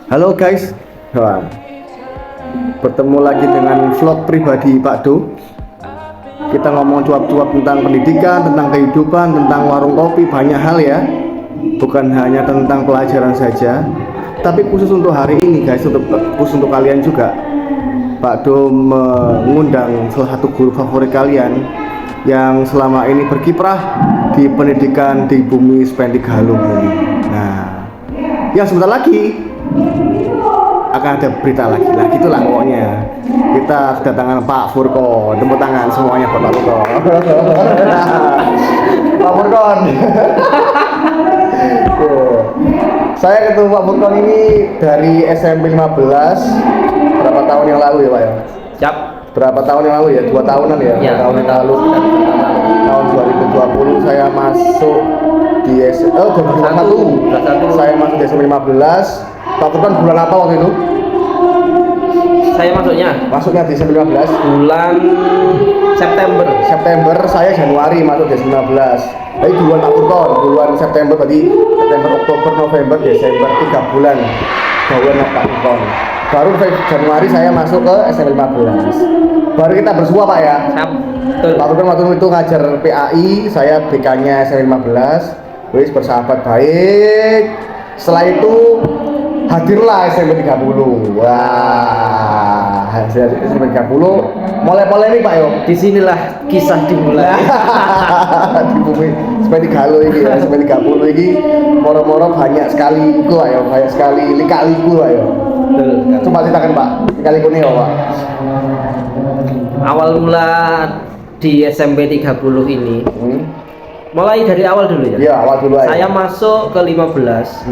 Halo guys, wah, bertemu lagi dengan vlog pribadi Pak Do. Kita ngomong cuap-cuap tentang pendidikan, tentang kehidupan, tentang warung kopi, banyak hal ya. Bukan hanya tentang pelajaran saja, tapi khusus untuk hari ini guys, khusus untuk kalian juga. Pak Do mengundang salah satu guru favorit kalian yang selama ini berkiprah di pendidikan di bumi Spendik Galung ini. Nah, ya sebentar lagi akan ada berita lagi lah, gitulah pokoknya. Kita kedatangan Pak Furkon, tepuk tangan semuanya buat Pak Furkon. Pak Furkon. Saya ketemu Pak Furkon ini dari SMP 15 berapa tahun yang lalu ya Pak ya? Siap. Berapa tahun yang lalu ya? 2 tahunan ya? Ya, 2 tahun yang lalu. Tahun 2020 saya masuk di 2021. Saya masuk di SMP 15. Pak Furkon bulan apa waktu itu? Saya masuknya Masuknya di SMP 15 bulan September. September, saya Januari masuk di 19. Tapi duluan Pak Furkon, duluan September, berarti September, Oktober, November, Desember, 3 bulan duluan Pak Furkon. Baru Januari saya masuk ke SMP 15. Baru kita bersua Pak ya. Siap. Betul. Pak Furkon waktu itu ngajar PAI, saya BK-nya SMP 15. Wis bersahabat baik. Setelah itu hadirlah SMP 30. Wah, SMP 30 mulai polemik Pak yo. Disinilah kisah dimulai. Di bumi SMP 30 ini ya, SMP 30 ini moro-moro banyak sekali iku ayo, banyak sekali lika-liku ayo. Betul. Coba ceritakan Pak, lika-liku nih Pak. Awal mula di SMP 30 ini, mulai dari awal dulu ya. Iya, awal dulu aja. Saya masuk ke 15.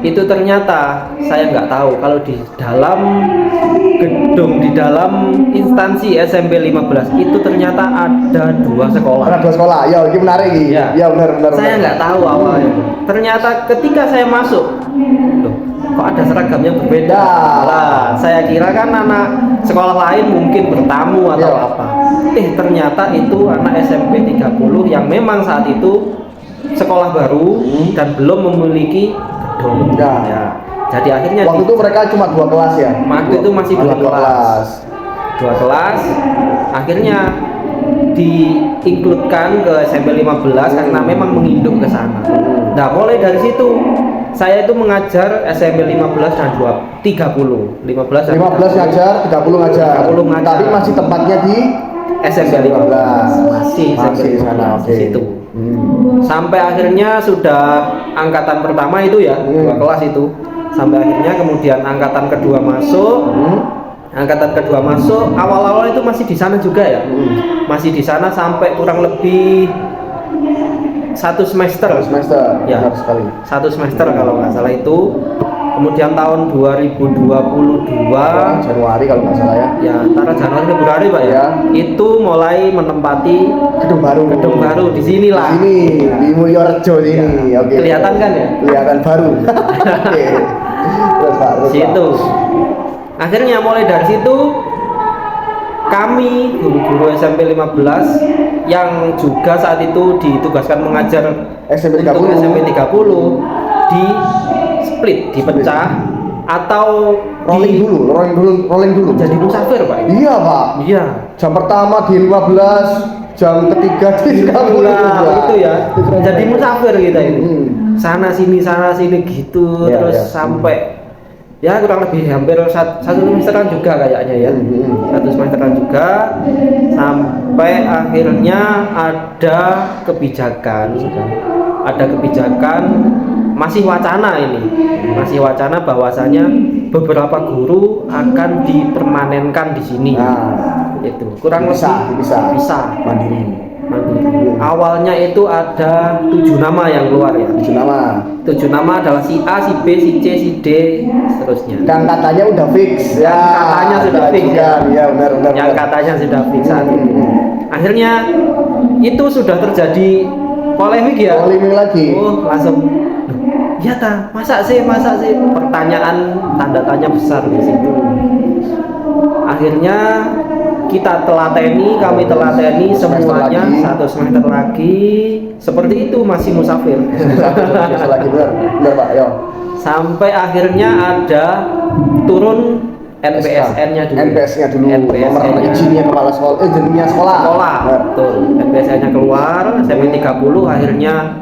Itu ternyata saya nggak tahu kalau di dalam gedung, di dalam instansi SMP 15 itu ternyata ada 2 sekolah. Ada 2 sekolah. Ya, ini menarik ini. Ya. Ya, benar. Saya nggak tahu awalnya. Ternyata ketika saya masuk, loh, kok ada seragam yang berbeda? Ya. Lah, saya kira kan anak sekolah lain mungkin bertamu atau Ya. apa. Ternyata itu anak SMP 30 yang memang saat itu sekolah baru dan belum memiliki gedung. Ya. Jadi akhirnya Waktu itu mereka cuma 2 kelas ya. Waktu itu masih dua kelas. 2 kelas. Akhirnya diinkludkan ke SMP 15 karena memang menginduk ke sana. Nah, mulai dari situ saya itu mengajar SMP 15 dan 30. 15 dan 15 ngajar, 30 ngajar. 30 ngajar. Tapi masih tempatnya di SMP 15 masih di sana. Oke. di situ. Sampai akhirnya sudah angkatan pertama itu ya, 2 kelas itu. Sampai akhirnya kemudian angkatan kedua masuk. Angkatan kedua masuk, awal-awal itu masih di sana juga ya. Masih di sana sampai kurang lebih 1 semester. Ya, benar sekali. 1 semester kalau nggak salah itu. Kemudian tahun 2022 Januari kalau nggak salah ya. ya, antara Januari Februari Pak ya. Ya. Itu mulai menempati Gedung baru di sinilah. Sini di Mulyorejo sini. Ya. Oke. Kelihatan kan ya? Kelihatan baru. Oke. Terus Pak. Situ. Akhirnya mulai dari situ kami guru-guru SMP 15 yang juga saat itu ditugaskan mengajar SMP 30. untuk SMP 30 di split, dipecah atau Rolling dulu. jadi musafir Pak. Iya Pak. Iya. Jam pertama di 15, jam ketiga di 30. Nah, itu ya. Jadi musafir kita ini. Sana sini gitu Ya, terus ya. sampai ya kurang lebih hampir 1 semesteran juga kayaknya ya. 1 semesteran juga sampai akhirnya ada kebijakan masih wacana bahwasanya beberapa guru akan dipermanenkan di sini. Nah, Itu kurang bisa mandiri. Awalnya itu ada 7 nama yang keluar ya. 7 nama. 7 nama adalah si A, si B, si C, si D, seterusnya. Dan katanya udah fix. Katanya sudah fix ya. Iya, benar. Yang katanya sudah fix saat itu. Akhirnya itu sudah terjadi polemik ya. Polemik lagi. Oh, langsung. Ya ta, masa sih? Pertanyaan tanda tanya besar di situ. Akhirnya kita telateni, kami telateni Semester semuanya lagi. 1 semester lagi. Seperti itu masih musafir. Biasa lagi bener Pak, yo. Sampai akhirnya ada turun NPSN-nya dulu. NPS-nya dulu. Nomor NPSN-nya. izinnya kepala sekolah, izinnya sekolah. Sekolah, betul. NPSN-nya keluar, SMP 30 akhirnya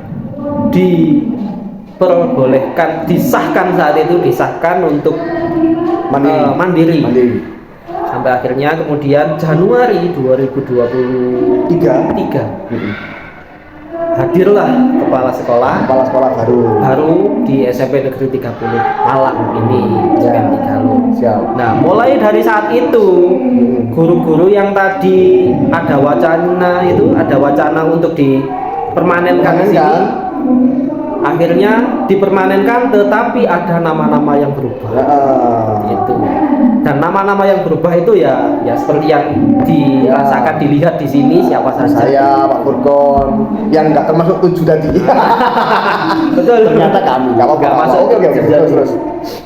diperbolehkan, disahkan saat itu disahkan untuk mandiri. Sampai akhirnya kemudian Januari 2023 hadirlah kepala sekolah baru di SMP Negeri 30 Malang ini, SMP 30. Siap. Nah, mulai dari saat itu guru-guru yang tadi ada wacana untuk dipermanenkan di sini, akhirnya dipermanenkan, tetapi ada nama-nama yang berubah. Itu. Dan nama-nama yang berubah itu ya seperti yang dirasakan, dilihat di sini siapa saja. Saya Pak Furkon yang nggak termasuk 7 tadi. Betul. Ternyata kami nggak masuk. Oke, terus.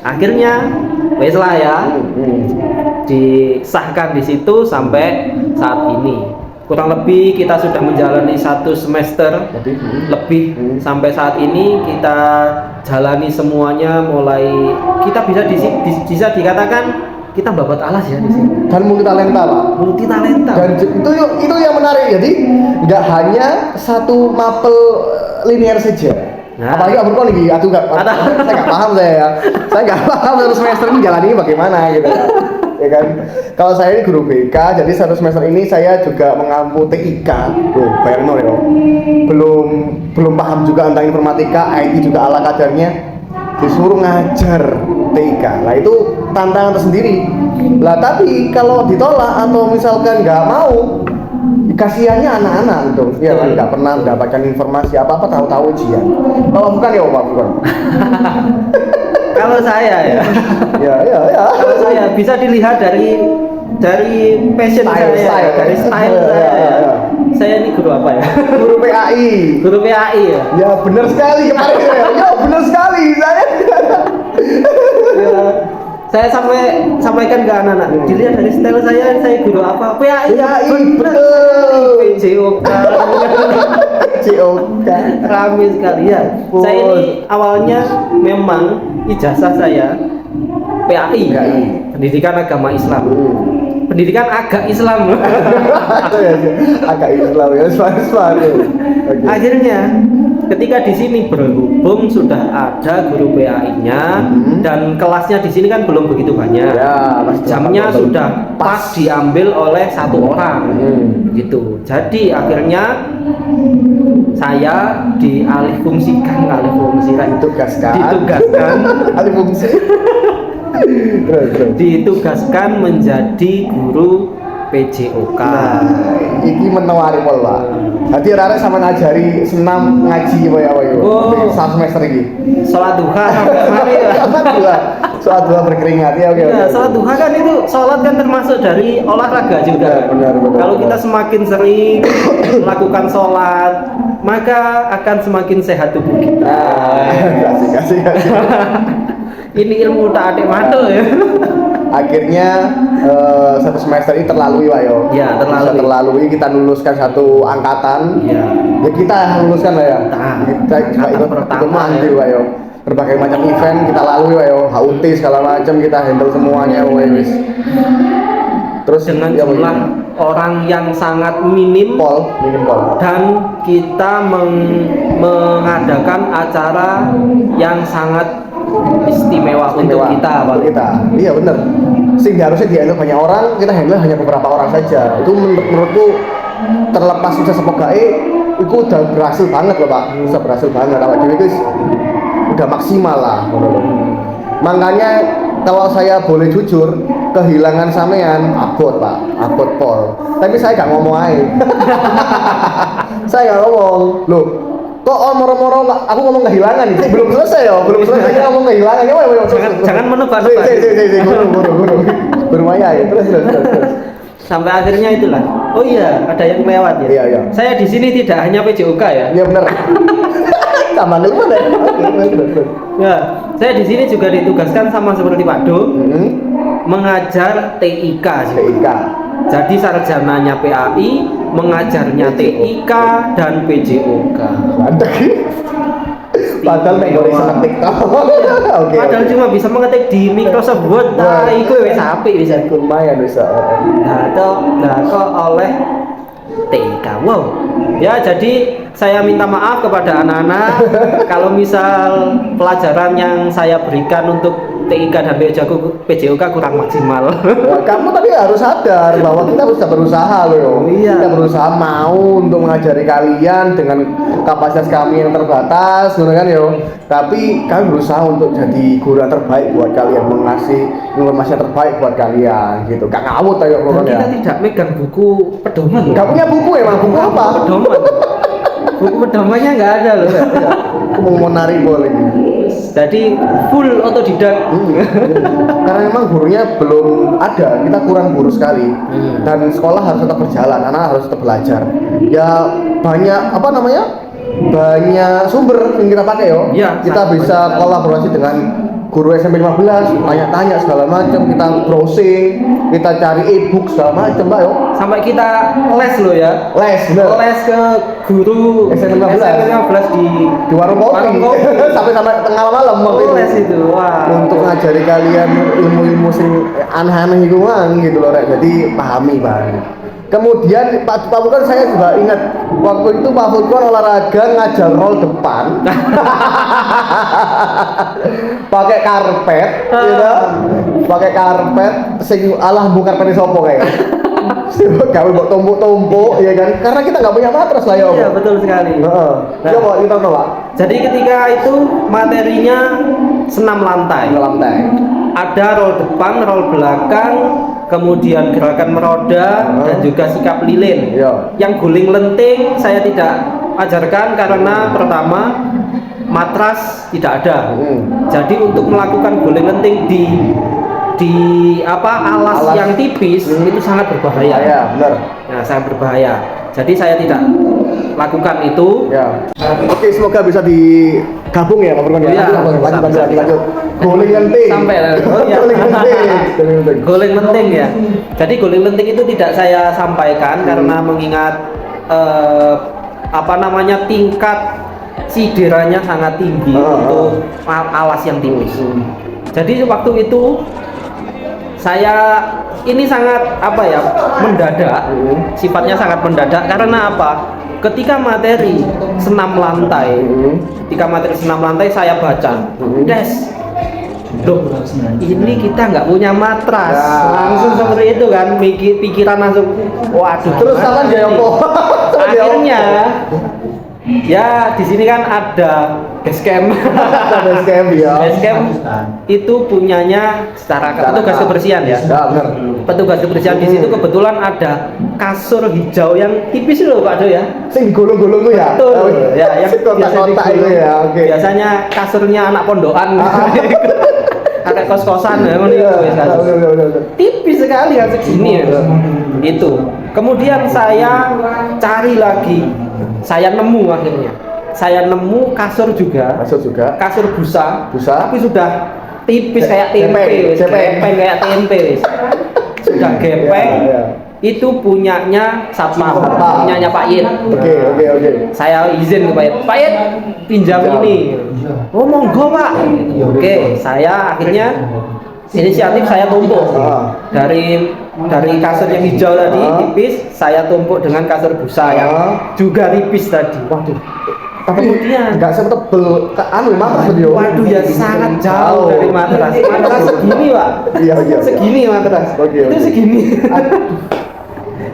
Akhirnya wes lah ya. Disahkan di situ sampai saat ini. Kurang lebih kita sudah menjalani 1 semester lebih sampai saat ini kita jalani semuanya, mulai kita bisa dikatakan kita babat alas ya di sini. Dan multi talenta Pak. Multi talenta. Dan itu yang menarik, jadi nggak hanya satu mapel linear saja. Nah. Apalagi Pak Furkon lagi, saya nggak paham saya nggak paham 1 semester ini jalannya bagaimana gitu kan. Ya kan, kalau saya ini guru BK, jadi 1 semester ini saya juga mengampu TIK. Bayangin ya, belum paham juga tentang informatika, IT juga ala kadarnya, disuruh ngajar TIK. Nah itu tantangan tersendiri. Lah tapi kalau ditolak atau misalkan nggak mau, kasihannya anak-anak gitu, ya kan, nggak pernah mendapatkan informasi apa-apa, tahu-tahu ujian. Kalau bukan ya Pak Furkon. Kalau saya ya. Kalau saya bisa dilihat dari passion saya, dari style saya. Saya ini guru apa ya? Guru PAI. Guru PAI ya. Ya benar sekali kemarin ya. Ya benar sekali saya. Ya, saya sampaikan ke anak-anak. Dilihat dari style saya guru apa? PAI. Betul. PJOK. PJOK. Rame sekali ya. Saya ini awalnya memang ijazah saya PAI. Pendidikan Agama Islam. Pendidikan agak Islam. Agak Islam ya, Islam. Akhirnya ketika di sini berhubung sudah ada guru PAI-nya dan kelasnya di sini kan belum begitu banyak. Ya, jamnya sudah pas diambil oleh 1 orang. Gitu. Jadi akhirnya saya ditugaskan alih fungsi. Ditugaskan menjadi guru PJOK. Nah, ini menawari pola. Hati rara sama ngajari senam ngaji ya. Oh. 1 semester ini. Sholat duha sampai mari ya. Sholat duha berkeringat ya, oke. Ya, sholat duha kan itu sholat kan termasuk dari olahraga juga. Benar. Kalau kita semakin sering melakukan sholat, maka akan semakin sehat tubuh kita. Kasih. Ini ilmu tak adik mantul ya. Akhirnya 1 semester ini terlalui Pak yo. Ya, terlalui, kita luluskan 1 angkatan. Ya Kita luluskan Pak ya. Kita juga ikut mandiri Pak yo. Berbagai macam event kita lalui Pak yo. HUT segala macam kita handle semuanya wis. Terus dengan jumlah orang yang sangat minim pol, dan kita mengadakan acara yang sangat istimewa untuk kita. Iya benar. Sehingga harusnya dihandle banyak orang, kita handle hanya beberapa orang saja. Itu menurutku terlepas sukses apa gak, itu udah berhasil banget loh Pak. Udah berhasil banget. Awak dhewe itu udah maksimal lah. Makanya kalau saya boleh jujur, kehilangan sampean abot Pak, abot pol. Tapi saya gak ngomong aja. Saya gak ngomong. Loh, kok moro-moro aku ngomong kehilangan nih? Belum selesai ya, saya ngomong kehilangan. Jangan menebak-nebak. Bermaya ya, terus. Sampai akhirnya itulah. Oh iya, ada yang lewat ya. Iya. Saya di sini tidak hanya PJOK ya. Iya benar. Tambah ngelman ya. Oke. Ya, saya di sini juga ditugaskan sama seperti Pak Do, mengajar TIK. Jadi sarjananya PAI, mengajarnya TIK dan PJOK. Mantap. Padahal nek golek seneng TikTok. Oke. Padahal cuma bisa mengetik di Microsoft Word. Nah, iku wis apik bisa. Lumayan bisa. Nah, kok oleh TIK. Wow. Ya, jadi saya minta maaf kepada anak-anak kalau misal pelajaran yang saya berikan untuk TIK dan PJOK kurang maksimal. Ya, kamu tapi harus sadar bahwa kita sudah berusaha loh. Iya. Kita berusaha mau untuk mengajari kalian dengan kapasitas kami yang terbatas, gitu kan yo. Tapi kami berusaha untuk jadi guru yang terbaik buat kalian, mengasih informasi yang terbaik buat kalian, gitu. Gak ngawut ayo Dan ya. kita tidak megang buku pedoman loh. Gak punya buku emang buku apa? Pedoman. Buku pedomannya nggak ada loh. Aku mau nari boleh. Jadi full otodidak. Karena memang gurunya belum ada, kita kurang guru sekali. Dan sekolah harus tetap berjalan, anak harus tetap belajar. Ya banyak apa namanya? Banyak sumber yang kita pakai yo. Ya, Kita bisa kolaborasi dengan guru SMP 15, tanya-tanya segala macam, kita browsing, kita cari e-book segala macam, Mbak yo. Sampai kita les loh ya. Les, bener. Les ke guru SMP 15. SMP 15 Di warung kopi. sampai tengah malam waktu itu. les itu. Wah. Untuk ngajari kalian ilmu-ilmu sing aneh-aneh itu gitu loh Rek. Jadi pahami Bang. Kemudian Pak Furqan saya juga ingat waktu itu Pak Furqan olahraga ngajar roll depan pakai karpet gitu, pakai karpet sing alah bukan karpet sopo kayak kami buat tumpuk-tumpuk ya kan, karena kita nggak punya matras lah ya Iya, betul sekali. Nah, coba kita tahu Pak. Jadi ketika itu materinya senam lantai. Ada roll depan, roll belakang, kemudian gerakan meroda dan juga sikap lilin. Iya. Yang guling lenting saya tidak ajarkan karena pertama matras tidak ada. Jadi untuk melakukan guling lenting di alas yang tipis itu sangat berbahaya. Ya, benar. Nah, sangat berbahaya. Jadi saya tidak lakukan itu. Ya. Oke, semoga bisa digabung ya Pak Furqan ya. Iya, Lanjut. Guling lenting. Sampai oh, iya. Guling lenting. Guling lenting ya. Jadi guling lenting itu tidak saya sampaikan karena mengingat tingkat siderannya sangat tinggi untuk alas yang tipis. Jadi waktu itu saya ini sangat mendadak, sifatnya sangat mendadak karena apa? Ketika materi senam lantai, saya baca, loh, ini kita nggak punya matras, langsung seperti itu kan, pikiran langsung, waduh. Terus apa dia Akhirnya, ya di sini kan ada basecamp. Basecamp itu punyanya secara petugas kebersihan ya. Petugas kebersihan di situ kebetulan ada kasur hijau yang tipis loh Pak Do ya. Sing digulung-gulung tuh ya. Betul. Ya, yang kotak-kotak itu ya. Oke. Biasanya kasurnya anak pondokan. Kakek kos-kosan ya, tipis sekali kan segini ya. Itu. Kemudian saya cari lagi. Saya nemu akhirnya. Saya nemu kasur juga. Kasur busa. Tapi sudah tipis kayak tempe, gepeng kayak tempe wis. Sudah gepeng. Itu punyanya Satpam, punyanya Pak Yit. Oke. Saya izin ke Pak Yit. Pak Yit, pinjam ini. Oh, monggo Pak. Oke, saya akhirnya inisiatif saya tumpuk dari kasur yang hijau tadi tipis, saya tumpuk dengan kasur busa yang juga tipis tadi. Waduh. Kemudian nggak setebel matras dia. Waduh ya sangat jauh dari matras. Matras segini Pak. Iya. Segini matras. Itu segini.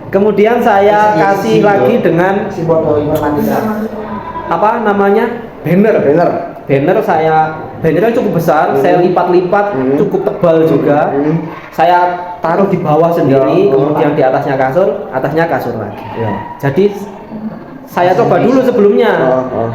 Kemudian saya kasih lagi dengan bannernya cukup besar, saya lipat-lipat cukup tebal juga. Saya taruh di bawah sendiri, kemudian di atasnya kasur lagi. Jadi saya coba dulu sebelumnya,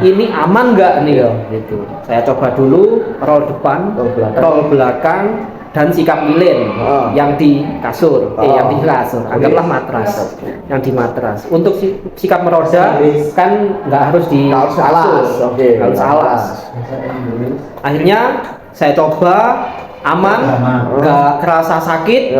ini aman nggak nih gitu. Saya coba dulu roll depan, roll belakang, dan sikap lilin yang di kasur, anggaplah matras, yang di matras. Untuk sikap meroda kan nggak harus di kasur, harus alas. Akhirnya saya coba aman, nggak kerasa sakit,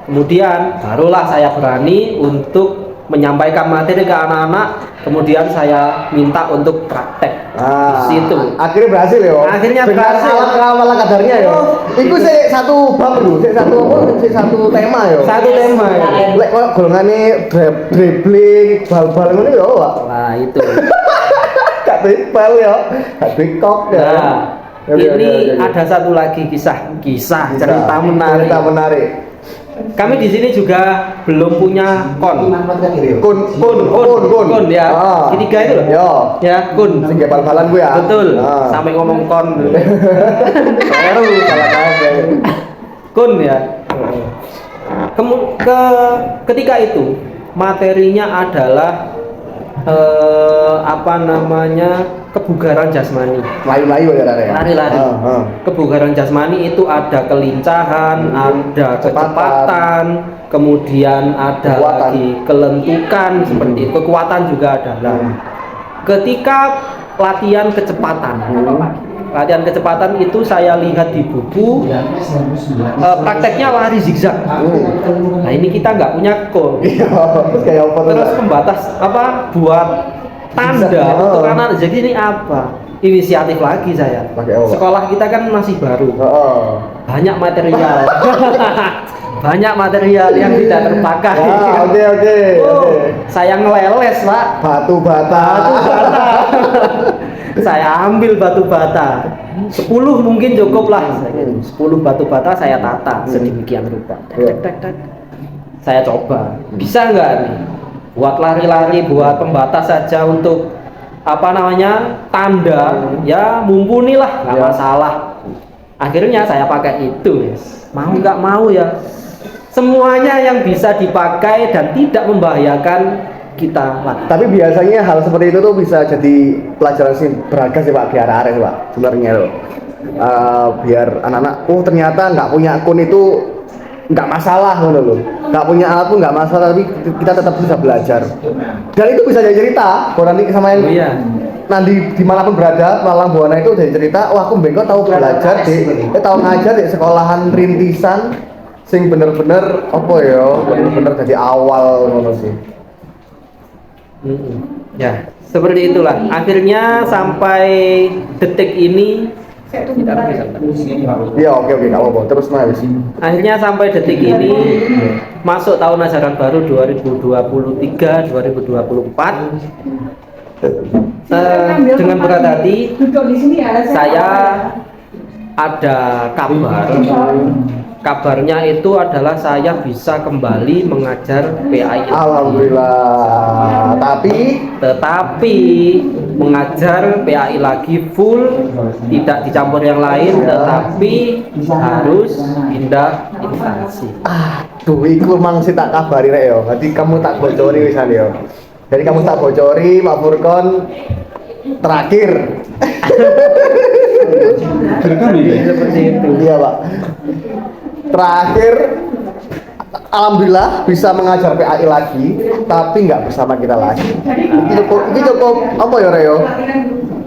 kemudian barulah saya berani untuk menyampaikan materi ke anak-anak, kemudian saya minta untuk praktek di situ. Akhirnya berhasil ya. Akhirnya berhasil. Alat kadarnya ya. Itu sih satu bab lho, satu tema ya. Satu tema ya. Lek kok golongane dribbling, bal-bal ngono ya, Pak. Nah, itu. Gak dribble ya. Gak dikok ya. Nah, ini ada satu lagi kisah cerita menarik. Cerita menarik. Kami di sini juga belum punya kon ya. Ketiga itu loh. Ya, kun. Sing bal-balan gue ya. Betul. Sampai ngomong kon. Baru salah kabeh. Kun ya. Ketika itu materinya adalah kebugaran jasmani. Layu-layu ya. Lari-lari. Kebugaran jasmani itu ada kelincahan, ada kecepatan, kemudian ada lagi kelentukan seperti itu. Kekuatan juga ada. Ketika latihan kecepatan itu saya lihat di buku, prakteknya lari zigzag. Nah, ini kita nggak punya kon. Terus pembatas buat tanda untuk anak. Jadi ini apa? Inisiatif lagi saya. Sekolah kita kan masih baru. Banyak material. Banyak material yang tidak terpakai. Oke. Saya ngeleles, Pak. Batu bata. Saya ambil batu bata. 10 mungkin cukup lah. 10 batu bata saya tata sedemikian rupa. Saya coba. Bisa nggak nih? Buat lari-lari, buat pembatas saja untuk tanda, ya mumpuni lah, nggak masalah. Akhirnya saya pakai itu, mau nggak mau ya. Semuanya yang bisa dipakai dan tidak membahayakan kita lah. Tapi biasanya hal seperti itu tuh bisa jadi pelajaran sih berharga sih Pak, biar arek Pak sebenarnya loh. Biar anak-anak, ternyata nggak punya akun itu nggak masalah loh. Nggak punya alat pun nggak masalah, tapi kita tetap bisa belajar. Dan itu bisa jadi cerita, nanti sama yang nanti dimanapun berada, Malang Buana itu jadi cerita. Wah, aku bengkok tahu belajar tahu ngajar di sekolahan rintisan, sing bener-bener bener-bener dari awal ngono sih. Ya, seperti itulah. Akhirnya sampai detik ini ya oke nggak apa-apa, terus Mas. Akhirnya sampai detik ini masuk tahun ajaran baru 2023-2024 dengan berat hati saya ada kabarnya itu adalah saya bisa kembali mengajar PAI. Alhamdulillah. Tetapi mengajar PAI lagi full, tidak dicampur yang lain, tetapi harus pindah instansi. Aduh, iku mang sih tak kabari rek yo. Jadi kamu tak bocori wisan yo. Jadi kamu tak bocori, Pak Furkon terakhir. Seperti itu. Iya, Pak. Terakhir, alhamdulillah bisa mengajar PAI lagi, tapi nggak bersama kita lagi. Ini cukup apa ya Reo?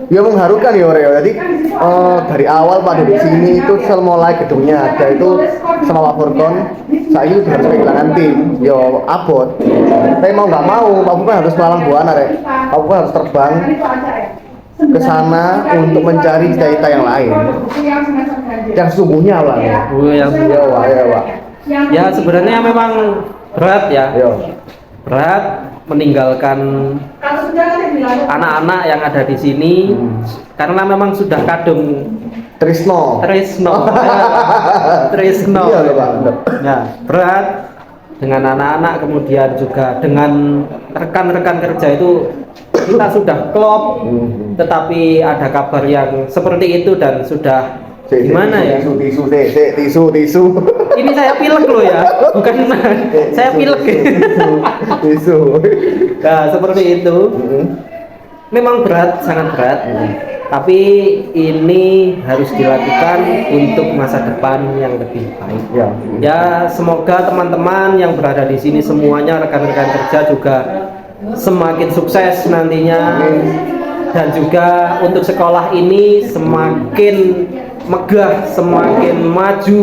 Ya mengharukan ya Reo. Jadi dari awal Pak di sini itu mulai gedungnya ada itu sama Pak Furkon, saya itu harus kehilangan tim. Yo abot. Tapi mau nggak mau, Pak Furkon harus Malang Buana Rek. Pak Furkon harus terbang ke sana untuk mencari cita-cita yang lain. Yang sesungguhnya lah. Ya sebenarnya memang berat ya. Berat meninggalkan anak-anak yang ada di sini karena memang sudah kadung Trisno. Iya loh Pak. Nah, berat dengan anak-anak, kemudian juga dengan rekan-rekan kerja itu kita sudah klop, tetapi ada kabar yang seperti itu dan sudah gimana ya? Tisu. Ini saya pilek loh ya, bukan saya pilek. Tisu. Nah, seperti itu. Memang berat, sangat berat. Tapi ini harus dilakukan untuk masa depan yang lebih baik. Ya, semoga teman-teman yang berada di sini semuanya rekan-rekan kerja juga semakin sukses nantinya, dan juga untuk sekolah ini semakin megah, semakin maju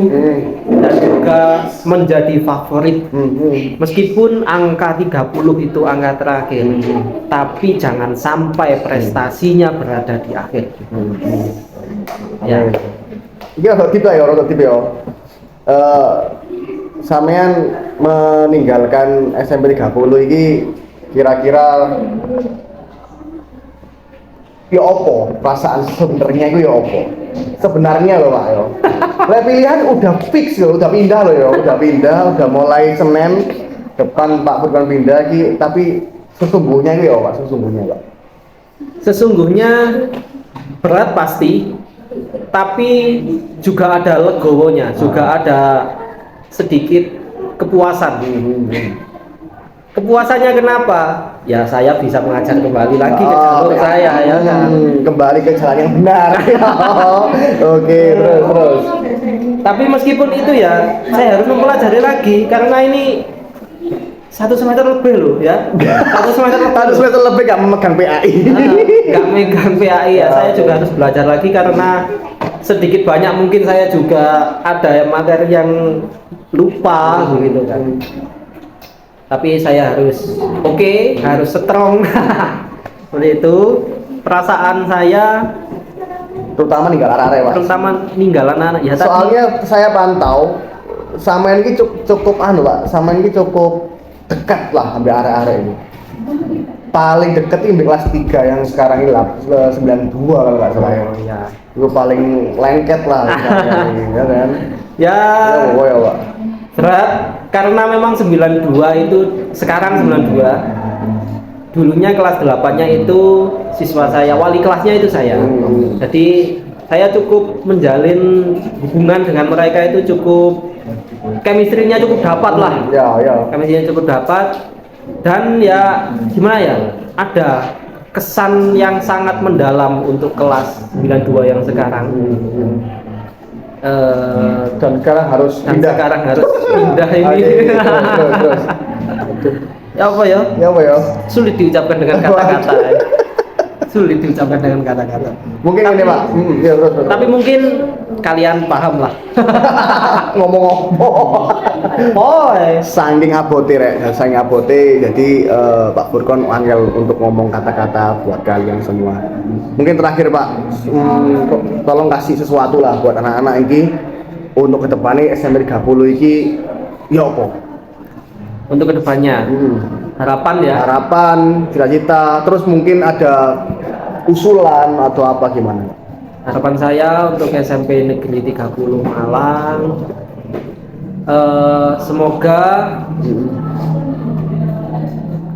dan juga menjadi favorit. Meskipun angka 30 itu angka terakhir, tapi jangan sampai prestasinya berada di akhir. Ya. Iki rada tipe ya, rada tipe ya. Sampean meninggalkan SMP 30 iki kira-kira ya opo perasaan sebenarnya itu ya opo sebenarnya loh Pak yo. Lah pilihan udah fix loh, udah pindah loh ya, udah mulai Senin depan Pak Furqan pindah iki, tapi sesungguhnya itu ya Pak, Sesungguhnya berat pasti, tapi juga ada legowonya, juga ada sedikit kepuasan. Kepuasannya kenapa? Ya saya bisa mengajar kembali lagi ke jalur saya ya kan. Kembali ke jalan yang benar. Oke, terus. Tapi meskipun itu ya, saya harus mempelajari lagi karena ini 1 semester lebih loh ya. 1 semester lebih gak memegang PAI. Gak megang PAI ya. Saya juga harus belajar lagi karena sedikit banyak mungkin saya juga ada materi yang lupa begitu kan. Tapi saya harus harus strong. Seperti itu perasaan saya, terutama ninggal arek Pak. Terutama ninggal anak ya. Soalnya saya pantau sama ini cukup Pak, sama ini cukup dekat lah sampai arek-arek ini. Paling deket ini kelas 3 yang sekarang ini 92 kalau nggak salah ya. Itu paling lengket lah ya kan. Ya. Ya Pak. Berat karena memang 92 itu sekarang 92. Dulunya kelas 8-nya itu siswa saya, wali kelasnya itu saya. Jadi saya cukup menjalin hubungan dengan mereka itu cukup chemistry-nya cukup dapat lah. Ya. Chemistry-nya cukup dapat dan ya gimana ya? Ada kesan yang sangat mendalam untuk kelas 92 yang sekarang. Dan sekarang harus pindah ini. Terus. Ya apa ya? Sulit diucapkan dengan kata-kata. Mungkin ini Pak. Terus. Tapi mungkin kalian paham lah. Ngomong-ngomong. Saking abote jadi Pak Furqan angel untuk ngomong kata-kata buat kalian semua. Mungkin terakhir Pak, tolong kasih sesuatu lah buat anak-anak ini untuk kedepannya SMP 30 ini ya apa? Untuk kedepannya harapan, cita-cita, terus mungkin ada usulan atau apa gimana? Harapan saya untuk SMP Negeri 30 Malang, semoga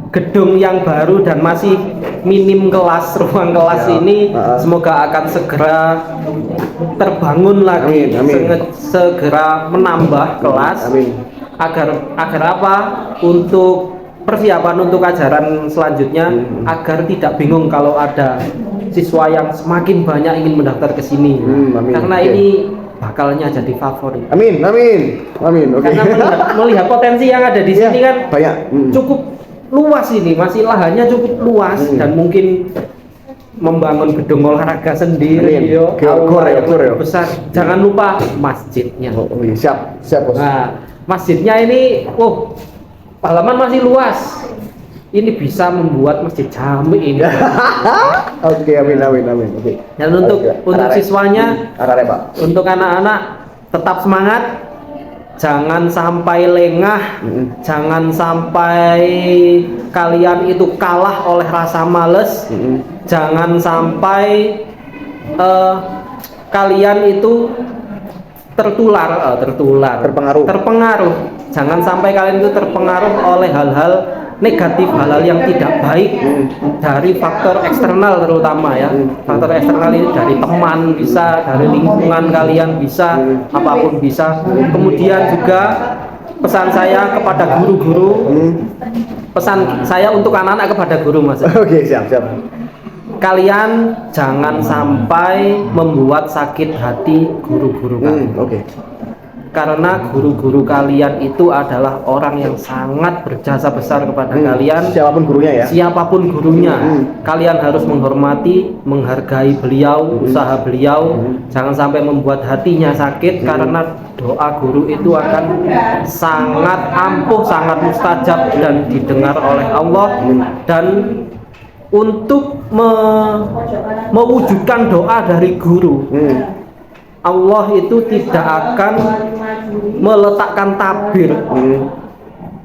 gedung yang baru dan masih minim ruang kelas ini semoga akan segera terbangun lagi. Amin. Segera menambah kelas. Agar apa? Untuk persiapan untuk ajaran selanjutnya, agar tidak bingung kalau ada siswa yang semakin banyak ingin mendaftar ke sini. Karena ini bakalnya jadi favorit. Amin. Karena melihat potensi yang ada di sini kan banyak. Cukup luas ini, masih lahannya cukup luas dan mungkin membangun gedung olahraga sendiri, aula yang lebih besar. Jangan lupa masjidnya. Siap Bos. Nah, masjidnya ini, halaman masih luas. Ini bisa membuat masjid jami ini. Oke, amin. Oke. Dan untuk siswanya, untuk anak-anak tetap semangat. Jangan sampai lengah, jangan sampai kalian itu kalah oleh rasa males, jangan sampai kalian itu terpengaruh. Jangan sampai kalian itu terpengaruh oleh hal-hal negatif, hal-hal yang tidak baik dari faktor eksternal terutama ya. Faktor eksternal ini dari teman bisa, dari lingkungan kalian bisa, apapun bisa. Kemudian juga pesan saya kepada guru-guru, pesan saya untuk anak-anak kepada guru Mas. Oke, siap. Kalian jangan sampai membuat sakit hati guru-guru kalian. karena guru-guru kalian itu adalah orang yang sangat berjasa besar kepada kalian. Siapapun gurunya ya. Siapapun gurunya, kalian harus menghormati, menghargai beliau, usaha beliau. Jangan sampai membuat hatinya sakit, karena doa guru itu akan sangat ampuh, sangat mustajab dan didengar oleh Allah. Dan untuk mewujudkan doa dari guru, Allah itu tidak akan meletakkan tabir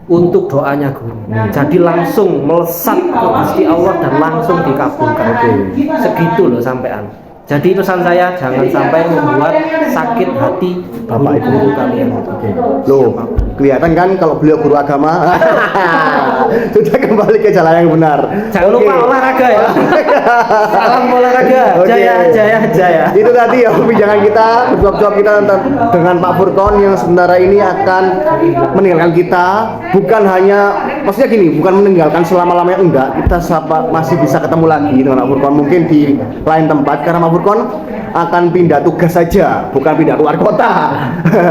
untuk doanya guru. Jadi langsung melesat ke Gusti Allah dan langsung dikabulkan. Segitu loh sampean. Jadi pesan saya, jangan sampai membuat sakit hati Bapak Ibu guru kalian. Loh, kelihatan kan kalau beliau guru agama sudah kembali ke jalan yang benar. Jangan lupa olahraga ya. Salam olahraga. Jaya, jaya, jaya. Itu tadi ya perbincangan kita, berjawab kita dengan Pak Furqon yang sementara ini akan meninggalkan kita. Bukan hanya, maksudnya gini, bukan meninggalkan selama-lamanya, enggak. Kita masih bisa ketemu lagi dengan Pak Furqon, mungkin di lain tempat, karena Pak Furqon akan pindah tugas saja, bukan pindah keluar kota.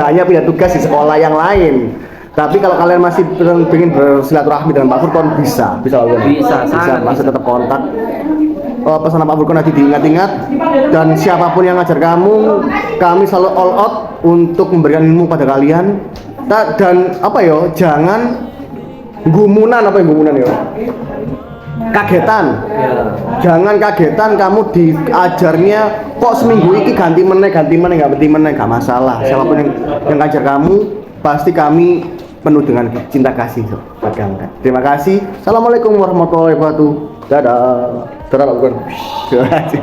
Hanya pindah tugas di sekolah yang lain. Tapi kalau kalian masih ingin bersilaturahmi dengan Pak Furqon, bisa masih tetap kontak. Pesan Pak Furqon tadi diingat-ingat, dan siapapun yang ngajar kamu, kami selalu all out untuk memberikan ilmu pada kalian. Dan apa yo, jangan gumunan, apa yang gumunan yo, kagetan. Jangan kagetan kamu diajarnya kok seminggu ini ganti meneh nggak masalah. Siapapun yang ngajar kamu, pasti kami penuh dengan cinta kasih buat kamu. Terima kasih. Assalamualaikum warahmatullahi wabarakatuh. Dadah. Terima kasih.